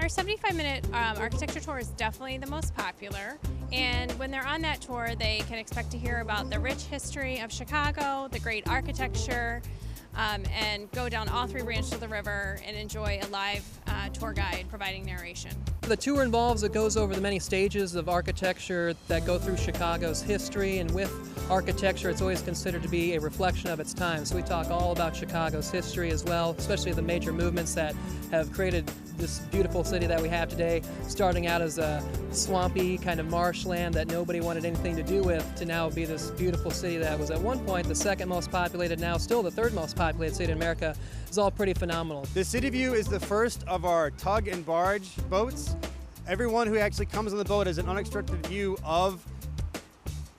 Our 75-minute architecture tour is definitely the most popular, and when they're on that tour they can expect to hear about the rich history of Chicago, the great architecture, and go down all three branches of the river and enjoy a live tour guide providing narration. The tour it goes over the many stages of architecture that go through Chicago's history, and with architecture it's always considered to be a reflection of its time. So we talk all about Chicago's history as well, especially the major movements that have created this beautiful city that we have today, starting out as a swampy kind of marshland that nobody wanted anything to do with, to now be this beautiful city that was at one point the second most populated, now still the third most populated city in America. Is all pretty phenomenal. The City View is the first of our tug and barge boats. Everyone who actually comes on the boat has an unobstructed view of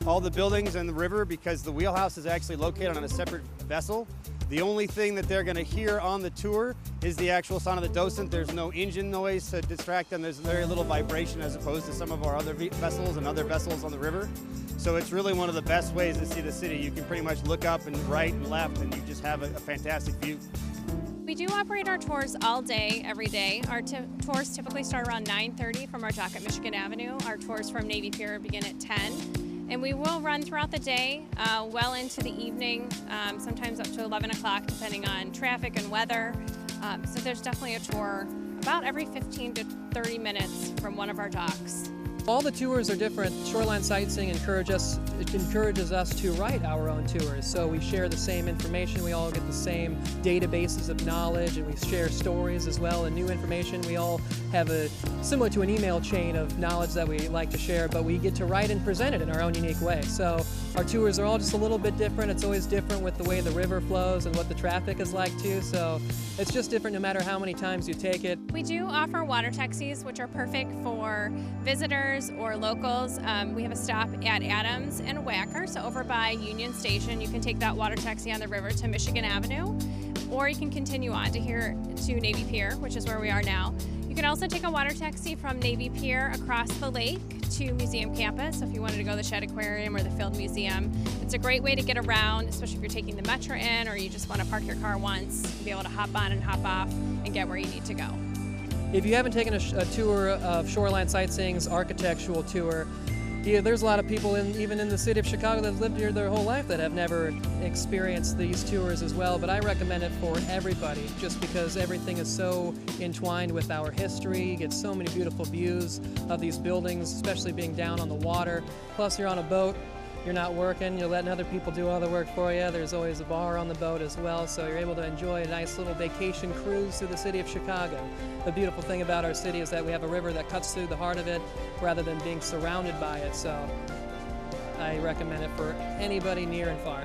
all the buildings and the river, because the wheelhouse is actually located on a separate vessel. The only thing that they're going to hear on the tour is the actual sound of the docent. There's no engine noise to distract them. There's very little vibration as opposed to some of our other vessels and other vessels on the river. So it's really one of the best ways to see the city. You can pretty much look up and right and left and you just have a fantastic view. We do operate our tours all day, every day. Our tours typically start around 9:30 from our dock at Michigan Avenue. Our tours from Navy Pier begin at 10. And we will run throughout the day, well into the evening, sometimes up to 11 o'clock depending on traffic and weather. So there's definitely a tour about every 15 to 30 minutes from one of our docks. All the tours are different. Shoreline Sightseeing encourages us to write our own tours. So we share the same information, we all get the same databases of knowledge, and we share stories as well and new information. We all have similar to an email chain of knowledge that we like to share, but we get to write and present it in our own unique way. So our tours are all just a little bit different. It's always different with the way the river flows and what the traffic is like too. So it's just different no matter how many times you take it. We do offer water taxis, which are perfect for visitors or locals. We have a stop at Adams and Wacker, so over by Union Station. You can take that water taxi on the river to Michigan Avenue, or you can continue on to Navy Pier, which is where we are now. You can also take a water taxi from Navy Pier across the lake to Museum Campus. So if you wanted to go to the Shedd Aquarium or the Field Museum, it's a great way to get around, especially if you're taking the Metro in or you just want to park your car once and be able to hop on and hop off and get where you need to go. If you haven't taken a tour of Shoreline Sightseeing's architectural tour, there's a lot of people even in the city of Chicago that have lived here their whole life that have never experienced these tours as well, but I recommend it for everybody just because everything is so entwined with our history. You get so many beautiful views of these buildings, especially being down on the water. Plus you're on a boat, you're not working, you're letting other people do all the work for you. There's always a bar on the boat as well, so you're able to enjoy a nice little vacation cruise through the city of Chicago. The beautiful thing about our city is that we have a river that cuts through the heart of it rather than being surrounded by it, so I recommend it for anybody near and far.